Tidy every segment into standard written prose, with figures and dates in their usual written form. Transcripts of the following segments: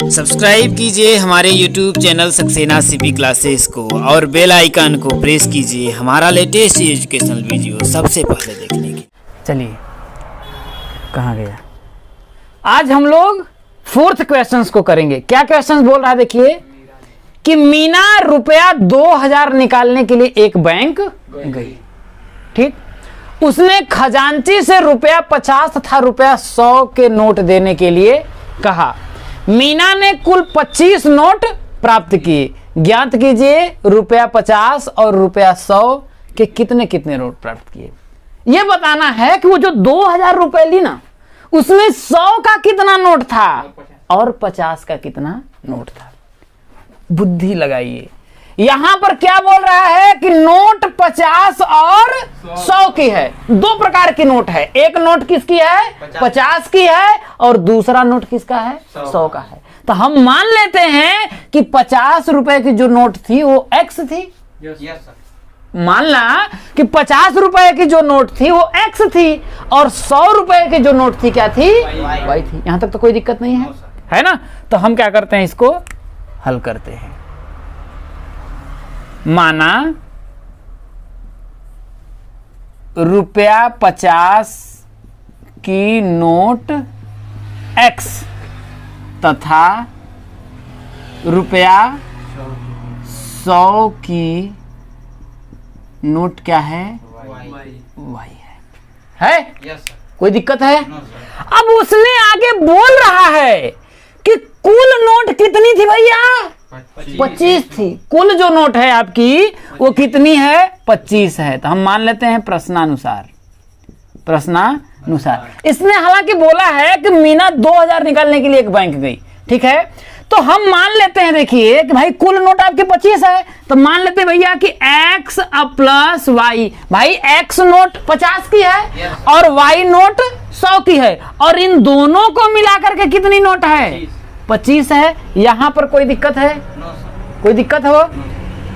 Subscribe कीजिए हमारे YouTube channel Saxena CP classes को और बेल आइकन को प्रेस कीजिए हमारा लेटेस्ट एजुकेशनल वीडियो सबसे पहले देखने के। चलिए कहाँ गया। आज हम लोग फोर्थ क्वेश्चंस को करेंगे। क्या क्वेश्चंस बोल रहा है देखिए कि मीना रुपया 2000 निकालने के लिए एक बैंक गई। ठीक, उसने खजांची से रुपया 50 तथा रुपया 100 के नोट देने के लिए कहा। मीना ने कुल 25 नोट प्राप्त किए। ज्ञात कीजिए रुपया 50 और रुपया 100 के कितने कितने नोट प्राप्त किए। यह बताना है कि वो जो 2000 रुपए ली ना, उसमें 100 का कितना नोट था और 50 का कितना नोट था। बुद्धि लगाइए। यहां पर क्या बोल रहा है कि नोट 50 और 100 की है। दो प्रकार की नोट है। एक नोट किसकी है? 50 की है और दूसरा नोट किसका है? 100 का है। तो हम मान लेते हैं कि 50 रुपए की जो नोट थी वो एक्स थी। मान ला कि 50 रुपए की जो नोट थी वो एक्स थी और 100 रुपए की जो नोट थी क्या थी? वाई थी। यहां तक तो कोई दिक्कत नहीं है ना। तो हम क्या करते हैं, इसको हल करते हैं। माना रुपया 50 की नोट x तथा रुपया 100 की नोट क्या है? y है। कोई दिक्कत है? अब उसने आगे बोल रहा है कि कुल नोट कितनी थी भैया? 25 थी। कुल जो नोट है आपकी वो कितनी है? 25 है। तो हम मान लेते हैं प्रश्नानुसार। इसने हालांकि बोला है कि मीना 2000 निकालने के लिए एक बैंक गई। ठीक है, तो हम मान लेते हैं देखिए कि भाई कुल नोट आपके 25 है। तो मान लेते हैं भैया कि x प्लस वाई। भाई x नोट 50 की है और y नोट 100 की है और इन दोनों को मिलाकर के कितनी नोट है? 25 है। यहां पर कोई दिक्कत है? कोई दिक्कत हो?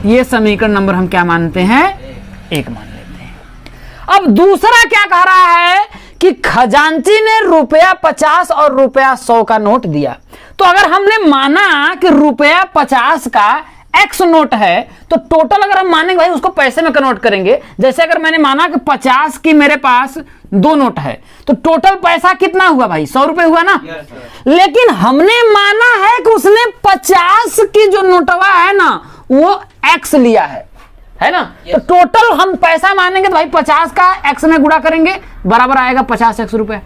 ये समीकरण नंबर हम क्या मानते हैं? एक मान लेते हैं। अब दूसरा क्या कह रहा है कि खजांची ने रुपया 50 और रुपया 100 का नोट दिया। तो अगर हमने माना कि रुपया 50 का एक्स नोट है तो टोटल अगर हम मानेंगे भाई उसको पैसे में कन्वर्ट करेंगे। जैसे अगर मैंने माना कि 50 की मेरे पास 2 नोट है तो टोटल पैसा कितना हुआ भाई? 100 रुपए हुआ ना। लेकिन हमने माना है कि उसने 50 की जो नोटवा है ना वो एक्स लिया है ना। तो टोटल हम पैसा मानेंगे तो भाई 50 का एक्स में गुणा करेंगे बराबर आएगा 50 एक्स रुपए।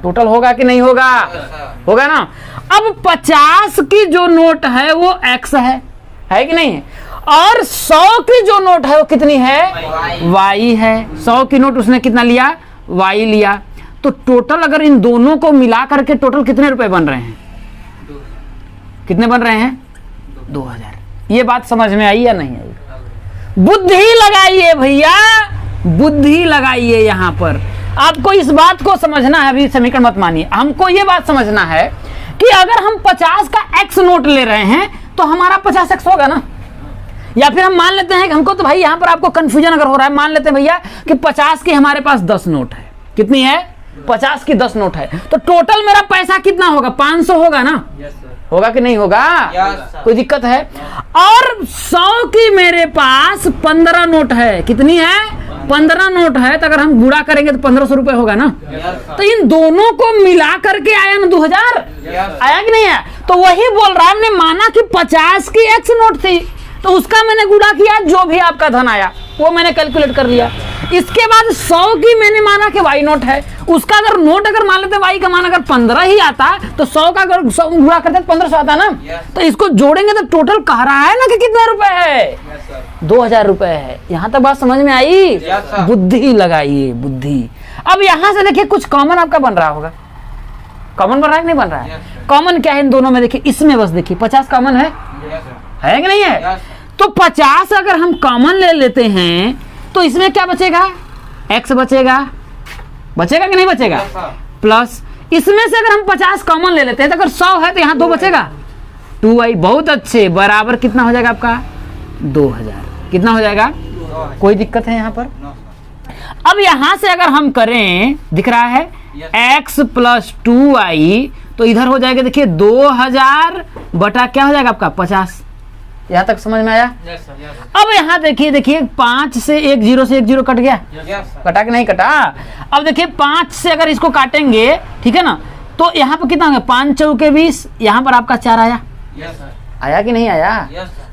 टोटल होगा कि नहीं होगा? होगा ना। अब 50 की जो नोट है वो एक्स है कि नहीं है? और 100 की जो नोट है वो कितनी है? वाई है। 100 की नोट उसने कितना लिया? वाई लिया। तो टोटल अगर इन दोनों को मिला करके टोटल कितने रुपए बन रहे हैं? कितने बन रहे हैं? 2000। ये बात समझ में आई या नहीं आई? बुद्धि लगाइए भैया, बुद्धि लगाइए। यहां पर आपको इस बात को समझना है। अभी समीकरण मत मानिए। हमको ये बात समझना है कि अगर हम 50 का एक्स नोट ले रहे हैं तो हमारा 50 एक्स होगा ना। या फिर हम मान लेते हैं कि हमको तो भाई यहां पर आपको कंफ्यूजन अगर हो रहा है, मान लेते हैं भैया कि 50 की हमारे पास 10 नोट है। कितनी है? 50 की 10 नोट है। तो टोटल मेरा पैसा कितना होगा? 500 होगा ना। होगा कि नहीं होगा? कोई दिक्कत है? और 100 की मेरे पास 15 नोट है। कितनी है? 15 नोट है। तो अगर हम गुणा करेंगे तो 1500 रुपए होगा ना। तो इन दोनों को मिला करके आया ना 2000। आया कि नहीं आया? तो वही बोल रहा है, हमने माना कि 50 की एक्स नोट थी तो उसका मैंने गुणा किया, जो भी आपका धन आया वो मैंने कैलकुलेट कर लिया। इसके बाद 100 की मैंने माना कि वाई नोट है। उसका अगर नोट अगर मान लेते वाई का मान अगर 15 ही आता तो 100 का अगर गुणा करते तो 1500 आता ना। तो इसको जोड़ेंगे तो टोटल कह रहा है ना कि कितने रुपए है? 2000 रुपए है। यहां तक बात समझ में आई? बुद्धि लगाइए, बुद्धि। अब यहां से देखिए कुछ कॉमन आपका बन रहा होगा। कॉमन बन रहा है कि नहीं बन रहा है? कॉमन क्या है इन दोनों में? देखिए इसमें बस देखिए 50 कॉमन है कि नहीं है? तो 50 अगर हम कॉमन ले लेते हैं तो इसमें क्या बचेगा? x बचेगा कि नहीं बचेगा? प्लस इसमें से अगर हम 50 कॉमन ले लेते हैं तो अगर 100 है तो यहाँ 2 बचेगा, 2y। बहुत अच्छे। बराबर कितना हो जाएगा आपका? 2000। कितना हो जाएगा? कोई दिक्कत है यहाँ पर? अब यहां से अगर हम करें, दिख रहा है x प्लस 2i, तो इधर हो जाएगा देखिए 2000 बटा क्या हो जाएगा आपका 50। यहां तक समझ में आया? अब यहाँ देखिए 5 से 1 0 से 1 0 कट गया, कटा कि नहीं कटा? अब देखिए 5 से अगर इसको काटेंगे, ठीक है ना, तो यहाँ पर कितना होगा 5 चौके 20, यहाँ पर आपका 4 आया। आया कि नहीं आया?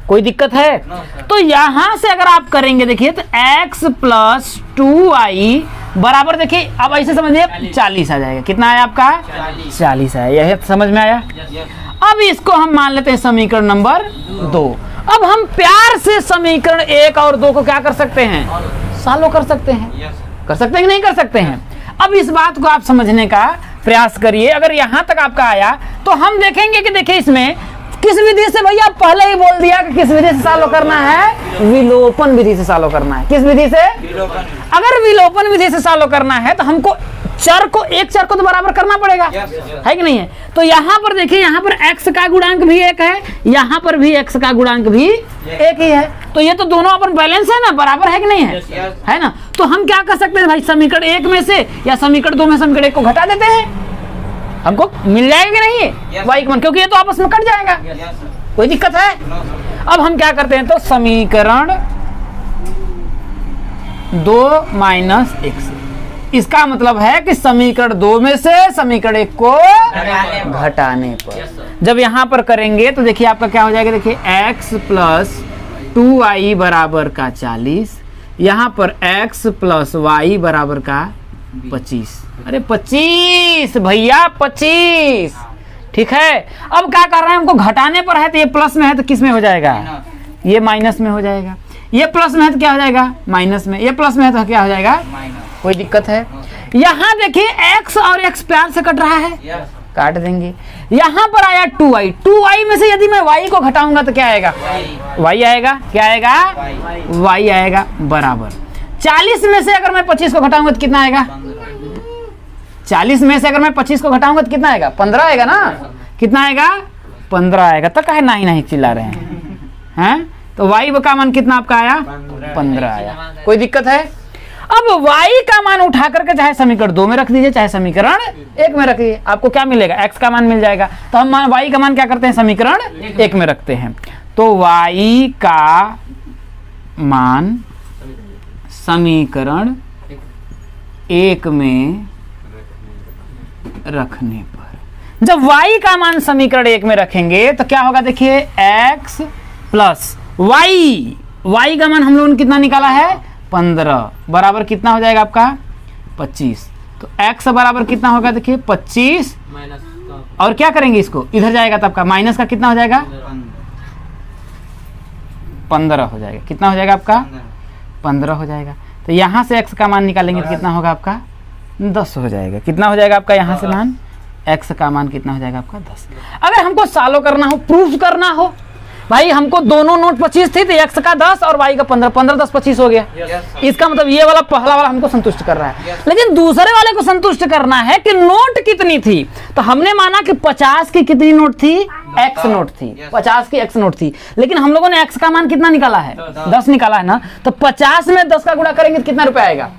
कोई दिक्कत है? तो यहां से अगर आप करेंगे देखिए तो x प्लस 2i बराबर, देखिए अब ऐसे समझिए 40 आ जाएगा। कितना आया आपका? 40 आया। यह समझ में आया? अब इसको हम मान लेते हैं समीकरण नंबर 2। अब हम प्यार से समीकरण 1 और 2 को क्या कर सकते हैं? सॉल्व कर सकते हैं। कर सकते हैं कि नहीं कर सकते हैं? अब इस बात को आप समझने का प्रयास करिए। अगर यहां तक आपका आया तो हम देखेंगे कि देखिए इसमें किस विधि से, भैया पहले ही बोल दिया कि किस विधि से सॉल्व करना है? विलोपन विधि से सॉल्व करना है। किस विधि से? अगर विलोपन विधि से सॉल्व करना है तो हमको एक चर को तो बराबर करना पड़ेगा, है कि नहीं है? तो यहाँ पर देखिए, यहाँ पर x का गुणांक भी 1 है, यहाँ पर भी x का गुणांक भी 1 ही है। तो ये तो दोनों अपन बैलेंस है ना, बराबर है कि नहीं है? है ना? तो हम क्या कर सकते हैं भाई, समीकरण 1 में से या समीकरण 2 में समीकरण 1 को घटा देते हैं, हमको मिल जाएगा कि नहीं y का मान, क्योंकि ये तो आपस में कट जाएगा। कोई दिक्कत है? अब हम क्या करते हैं, तो समीकरण 2 माइनस 1 से, इसका मतलब है कि समीकरण 2 में से समीकरण 1 को घटाने पर जब यहां पर करेंगे तो देखिए आपका क्या हो जाएगा, देखिए x प्लस 2i बराबर का 40, यहां पर x प्लस y बराबर का 25। अरे 25 भैया 25, ठीक है। अब क्या कर रहे हैं, हमको घटाने पर है तो ये प्लस में है तो किस में हो जाएगा? ये माइनस में हो जाएगा। ये प्लस में है तो क्या हो जाएगा? माइनस में। ये प्लस में है तो क्या हो जाएगा? कोई दिक्कत है? यहाँ देखिए x और x प्यार से कट रहा है, काट देंगे। यहाँ पर आया 2i में से यदि मैं y को घटाऊंगा तो क्या आएगा? y आएगा। क्या आएगा? y आएगा बराबर 40 में से अगर मैं 25 को घटाऊंगा तो कितना आएगा? 40 में से अगर मैं 25 को घटाऊंगा तो कितना आएगा? 15 आएगा ना। कितना आएगा? 15 आएगा। तो कहे नहीं चिल्ला रहे हैं? तो y का मान कितना आपका आया? 15 आया। कोई दिक्कत है? अब y का मान उठा करके चाहे समीकरण 2 में रख दीजिए, चाहे समीकरण 1 में रख दीजिए, आपको क्या मिलेगा? x का मान मिल जाएगा। तो हम y का मान क्या करते हैं? समीकरण 1 में रखते हैं। तो y का मान समीकरण 1 में रखने पर, जब y का मान समीकरण 1 में रखेंगे तो क्या होगा? देखिए x प्लस y का मान हम लोगों ने कितना निकाला है? 15 बराबर कितना हो जाएगा आपका? 25। तो x बराबर कितना होगा? देखिए 25 और क्या करेंगे, इसको इधर जाएगा तो आपका माइनस का कितना हो जाएगा? 15 हो जाएगा। कितना हो जाएगा आपका? 15 हो जाएगा। तो यहाँ से x का मान निकालेंगे तो कितना होगा आपका? 10 हो जाएगा। कितना हो जाएगा आपका यहाँ से मान? x का मान कितना हो जाएगा आपका? 10। अगर हमको सॉल्व करना हो, प्रूफ करना हो, भाई हमको दोनों नोट 25 थी तो x का 10 और y का 15, 15 10 25 हो गया। इसका मतलब ये वाला पहला वाला हमको संतुष्ट कर रहा है। लेकिन दूसरे वाले को संतुष्ट करना है कि नोट कितनी थी, तो हमने माना कि 50 की कितनी नोट थी? x नोट थी। 50 की x नोट थी, लेकिन हम लोगों ने x का मान कितना निकाला है? 10 निकाला है ना। तो 50 में 10 का गुणा करेंगे तो कितना रुपए आएगा?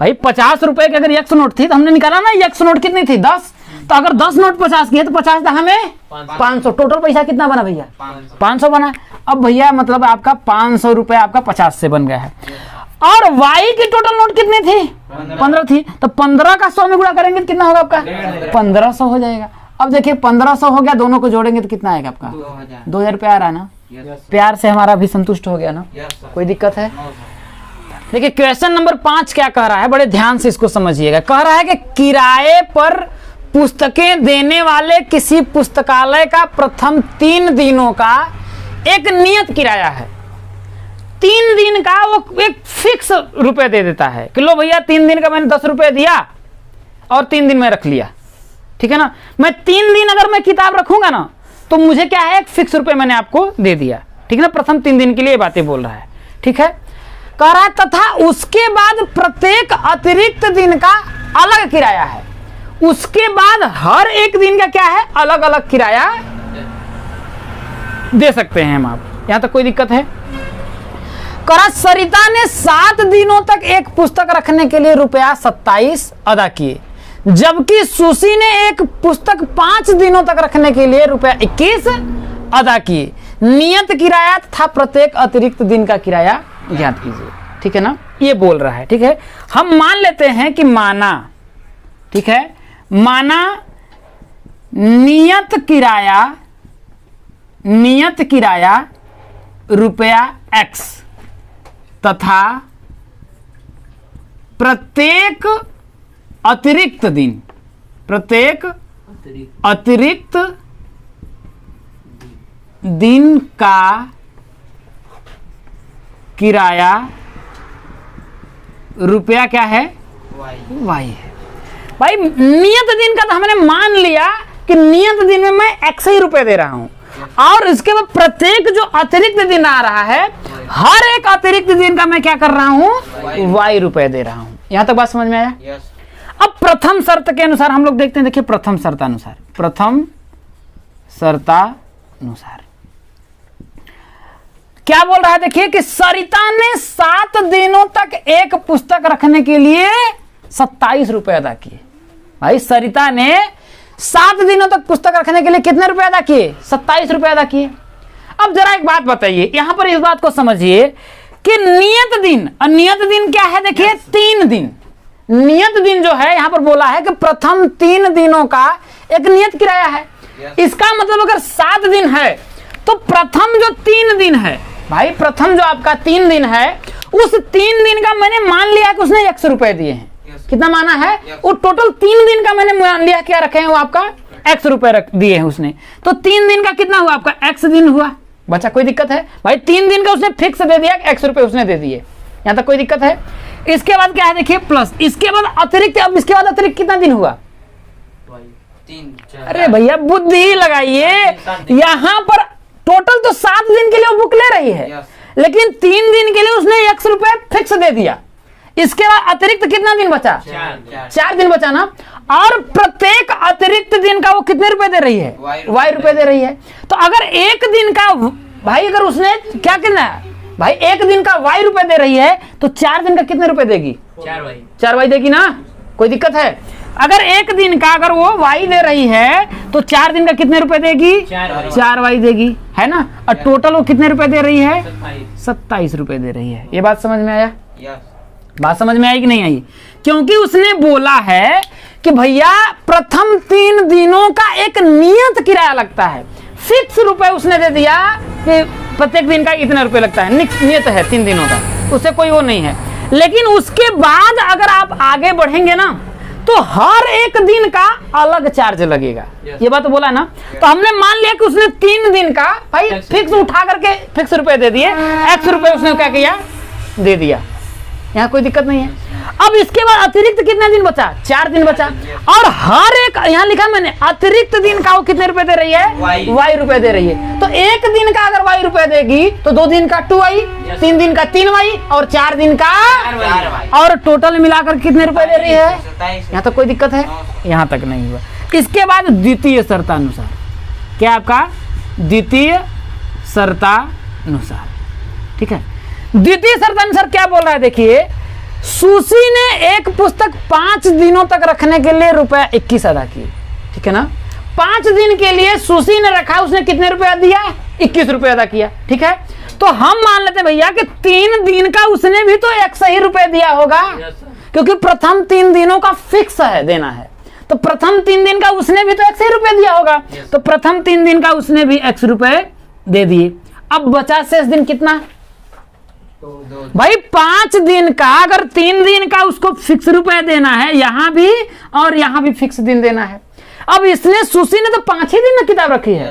भाई 50 रुपए की अगर x नोट थी तो हमने निकाला ना x नोट कितनी थी? 10। तो अगर 10 नोट 50 की है तो 50 हमें 500। टोटल पैसा कितना बना भैया? 500 बना। अब भैया मतलब आपका 500 रुपए आपका 50 से बन गया है। और y की टोटल नोट कितनी थी? 15 थी। तो 15 का 100 में गुणा करेंगे तो कितना होगा आपका? 1500 हो जाएगा। अब देखिए 1500 हो गया, दोनों को जोड़ेंगे तो कितना आएगा आपका? 2000 रुपया आ रहा है ना। प्यार से हमारा भी संतुष्ट हो गया ना। कोई दिक्कत है? देखिए क्वेश्चन नंबर 5 क्या कह रहा है, बड़े ध्यान से इसको समझिएगा। कह रहा है कि किराए पर पुस्तकें देने वाले किसी पुस्तकालय का प्रथम 3 दिनों का एक नियत किराया है। 3 दिन का वो एक फिक्स रुपए दे देता है कि लो भैया 3 दिन का मैंने 10 रुपए दिया और 3 दिन में रख लिया, ठीक है ना। मैं 3 दिन अगर मैं किताब रखूंगा ना तो मुझे क्या है, एक फिक्स रुपए मैंने आपको दे दिया, ठीक है ना। प्रथम 3 दिन के लिए बातें बोल रहा है, ठीक है। कह रहा है तथा उसके बाद प्रत्येक अतिरिक्त दिन का अलग किराया है। उसके बाद हर एक दिन का क्या है, अलग अलग किराया दे सकते हैं हम आप। यहां तक कोई दिक्कत है? करा सरिता ने 7 दिनों तक एक पुस्तक रखने के लिए रुपया 27 अदा किए। जबकि सुशी ने एक पुस्तक 5 दिनों तक रखने के लिए ₹21 अदा किए। नियत किराया तथा प्रत्येक अतिरिक्त दिन का किराया ज्ञात कीजिए। ठीक है ना, ये बोल रहा है। ठीक है, हम मान लेते हैं कि माना, ठीक है, माना नियत किराया ₹X तथा प्रत्येक अतिरिक्त दिन का किराया रुपया क्या है? Y है। भाई नियत दिन का तो हमने मान लिया कि नियत दिन में मैं X ही रुपए दे रहा हूं, और इसके बाद प्रत्येक जो अतिरिक्त दिन आ रहा है, हर एक अतिरिक्त दिन का मैं क्या कर रहा हूं? Y रुपए दे रहा हूं। यहां तक बात समझ में आया? अब प्रथम शर्त के अनुसार हम लोग देखते हैं। देखिए प्रथम शर्तानुसार क्या बोल रहा है? देखिए कि सरिता ने 7 दिनों तक एक पुस्तक रखने के लिए ₹27 अदा किए। भाई सरिता ने 7 दिनों तक पुस्तक रखने के लिए कितने रुपए अदा किए? ₹27 अदा किए। अब जरा एक बात बताइए, यहां पर इस बात को समझिए कि नियत दिन, और नियत दिन क्या है? देखिए 3 दिन। नियत दिन जो है यहां पर बोला है कि प्रथम 3 दिनों का एक नियत किराया है। इसका मतलब अगर 7 दिन है तो प्रथम जो 3 दिन है, भाई प्रथम जो आपका 3 दिन है, उस 3 दिन का मैंने मान लिया कि उसने X रुपए दिए हैं। कितना माना है? वो टोटल 3 दिन का मैंने मान लिया क्या रखे हैं, वो आपका X रुपए दिए हैं उसने। तो 3 दिन का कितना हुआ आपका? X दिन हुआ। बच्चा कोई दिक्कत है? भाई 3 दिन का उसने फिक्स दे दिया, X रुपए उसने दे दिए। यहां तक कोई दिक्कत है? इसके बाद क्या है? देखिए प्लस, इसके बाद अतिरिक्त। अब इसके बाद अतिरिक्त कितना दिन हुआ? 3-4। अरे भैया बुद्धि लगाइए, यहां पर टोटल तो 7 दिन के लिए वो बुक ले रही है, लेकिन 3 दिन के लिए उसने X रुपए फिक्स दे दिया। इसके बाद अतिरिक्त कितना दिन बचा? 4 दिन बचा ना। और प्रत्येक अतिरिक्त दिन का वो कितने रुपए दे रही है? Y रुपए दे रही है। तो अगर एक दिन का, भाई अगर उसने क्या करना है भाई, एक दिन का Y रुपए दे रही है, तो 4 दिन का कितने रुपए देगी? 4Y देगी ना। कोई दिक्कत है? अगर एक दिन का अगर वो Y दे रही है तो 4 दिन का कितने रुपए देगी? 4Y देगी, है ना। और टोटल वो कितने रुपए दे रही है? 27 रुपए दे रही है। ये बात समझ में आया? बात समझ में आई कि नहीं आई? क्योंकि उसने बोला है कि भैया प्रथम 3 दिनों का एक नियत किराया लगता है, फिक्स रुपए उसने दे दिया कि प्रत्येक दिन का इतना रुपए लगता है, नियत है 3 दिनों का, उससे कोई वो नहीं है। लेकिन उसके बाद अगर आप आगे बढ़ेंगे ना, तो हर एक दिन का अलग चार्ज लगेगा। ये बात तो बोला ना। तो हमने मान लिया कि उसने 3 दिन का भाई फिक्स उठा करके फिक्स रुपए दे दिए, X रुपए उसने क्या किया? दे दिया। यहाँ कोई दिक्कत नहीं है। अब इसके बाद अतिरिक्त कितना दिन बचा? 4 दिन बचा। और हर एक, यहाँ लिखा मैंने, अतिरिक्त दिन का वो कितने रुपए दे रही है? Y रुपए दे रही है। तो एक दिन का अगर Y रुपए देगी तो 2 दिन का 2Y, 3 दिन का 3Y, और 4 दिन का 4Y, और टोटल मिलाकर कितने रुपए दे रही है? यहाँ तक कोई दिक्कत है? यहाँ तक नहीं हुआ। इसके बाद द्वितीय शर्तानुसार, क्या आपका? द्वितीय शर्तानुसार। ठीक है, द्वितीय शर्तानुसार क्या बोल रहा है? देखिए सुशी ने एक पुस्तक 5 दिनों तक रखने के लिए ₹21 अदा किए। ठीक है ना, 5 दिन के लिए सुशी ने रखा, उसने कितने रुपए दिया? 21 रुपए अदा किया। ठीक है, तो हम मान लेते भैया कि 3 दिन का उसने भी तो X ही रुपए दिया होगा, क्योंकि प्रथम 3 दिनों का फिक्स है देना है। तो प्रथम 3 दिन का उसने भी तो X ही रुपए दिया होगा। तो प्रथम 3 दिन का उसने भी X रुपए दे दिए। अब बचा शेष दिन कितना? भाई 5 दिन का अगर 3 दिन का उसको फिक्स रुपए देना है, यहां भी और यहां भी फिक्स दिन देना है। अब इसने सुशी ने तो 5 ही दिन में किताब रखी है,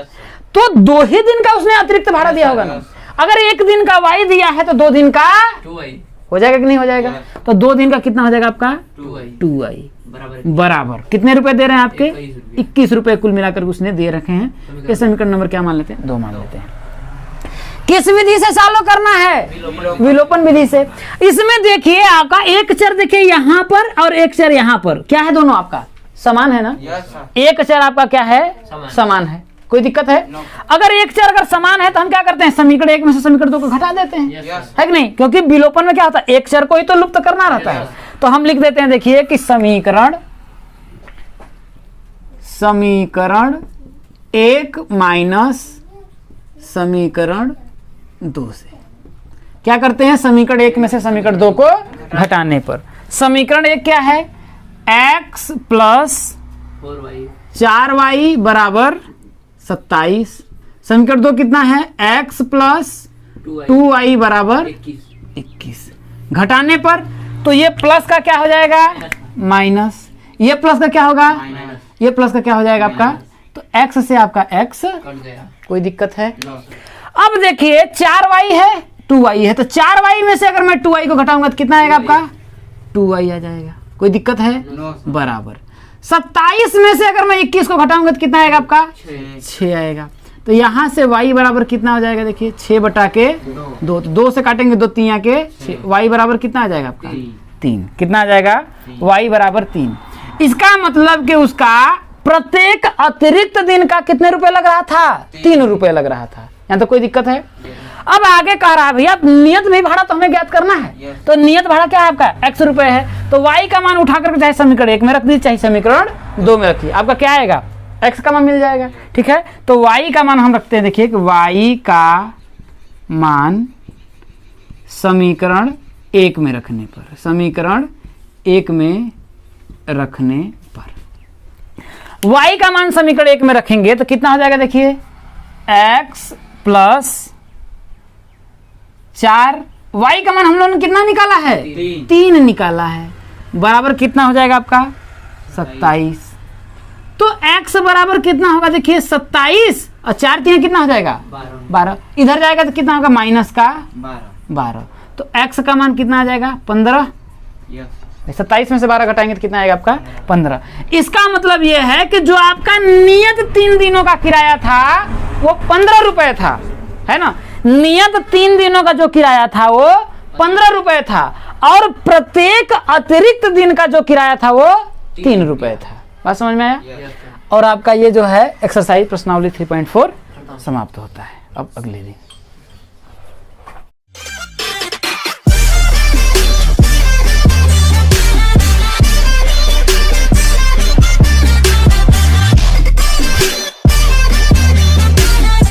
तो 2 ही दिन का उसने अतिरिक्त भाड़ा दिया होगा ना। अगर 1 दिन का Y दिया है तो 2 दिन का 2Y हो जाएगा कि नहीं हो जाएगा? तो 2 दिन का कितना हो जाएगा आपका? 2Y बराबर कितने रुपए दे रहे हैं आपके? 21 रुपए कुल मिलाकर उसने दे रखे हैं। ये समीकरण नंबर क्या मान लेते हैं? 2 मान लेते हैं। किस विधि से सॉल्व करना है? विलोपन विधि से। इसमें देखिए आपका एक चर देखिए यहाँ पर और एक चर यहाँ पर, क्या है? दोनों आपका समान है ना। एक चर आपका क्या है? समान है। कोई दिक्कत है? अगर एक चर अगर समान है तो हम क्या करते हैं? समीकरण 1 में से समीकरण 2 को घटा देते हैं, है कि नहीं? क्योंकि विलोपन में क्या होता है? एक चर को ही तो लुप्त करना रहता है। तो हम लिख देते हैं, देखिए कि समीकरण समीकरण 1 माइनस समीकरण 2 से। क्या करते हैं, समीकरण 1 में से समीकरण 2 को घटाने पर समीकरण 1 क्या है, x प्लस 4y बराबर 27। समीकरण 2 कितना है, x प्लस 2y बराबर 21। घटाने पर तो ये प्लस का क्या हो जाएगा, माइनस, ये प्लस का क्या होगा, ये प्लस का क्या हो जाएगा आपका, तो x से आपका x कोई दिक्कत है। अब देखिए 4y है 2y है, तो 4y में से अगर मैं 2y को घटाऊंगा तो कितना आएगा आपका, 2y आ जाएगा, कोई दिक्कत है, बराबर। 27 में से अगर मैं 21 को घटाऊंगा तो कितना आएगा आपका, 6 आएगा। तो यहाँ से y बराबर कितना हो जाएगा, देखिए 6 बटा के 2, तो 2 से काटेंगे 2 3 आके 6, y बराबर कितना आ जाएगा आपका, 3। कितना आ जाएगा, y बराबर 3। इसका मतलब कि उसका प्रत्येक अतिरिक्त दिन का कितने रुपए लग रहा था, 3 रुपए लग रहा था। यहाँ तो कोई दिक्कत है। अब आगे कह रहा है भैया नियत नहीं भाड़ा तो हमें ज्ञात करना है, तो नियत भाड़ा क्या है आपका, x रुपए है, तो y का मान उठा करके चाहे समीकरण 1 में रख दीजिए चाहे समीकरण 2 में रखिए, आपका क्या आएगा, x का मान मिल जाएगा। ठीक है, तो y का मान हम रखते हैं, देखिए कि y का मान समीकरण 1 में रखने पर, समीकरण 1 में रखने पर y का मान समीकरण 1 में रखेंगे तो कितना हो जाएगा, देखिए x प्लस 4, y का मान हम लोगों ने कितना निकाला है, 3 निकाला है, बराबर कितना हो जाएगा आपका 27। तो x बराबर कितना होगा, देखिए 27 और 4 3 कितना हो जाएगा, 12। इधर जाएगा तो कितना होगा, माइनस का 12। तो x का मान कितना आ जाएगा, 15। 27 में से 12 घटाएंगे तो कितना आएगा आपका, 15। इसका मतलब यह है कि जो आपका नियत 3 दिनों का किराया था वो 15 रुपए था, है ना, नियत 3 दिनों का जो किराया था वो 15 रुपए था, और प्रत्येक अतिरिक्त दिन का जो किराया था वो 3 रुपए था। बात समझ में आया। और आपका ये जो है एक्सरसाइज प्रश्नावली 3.4 समाप्त होता है। अब अगले दिन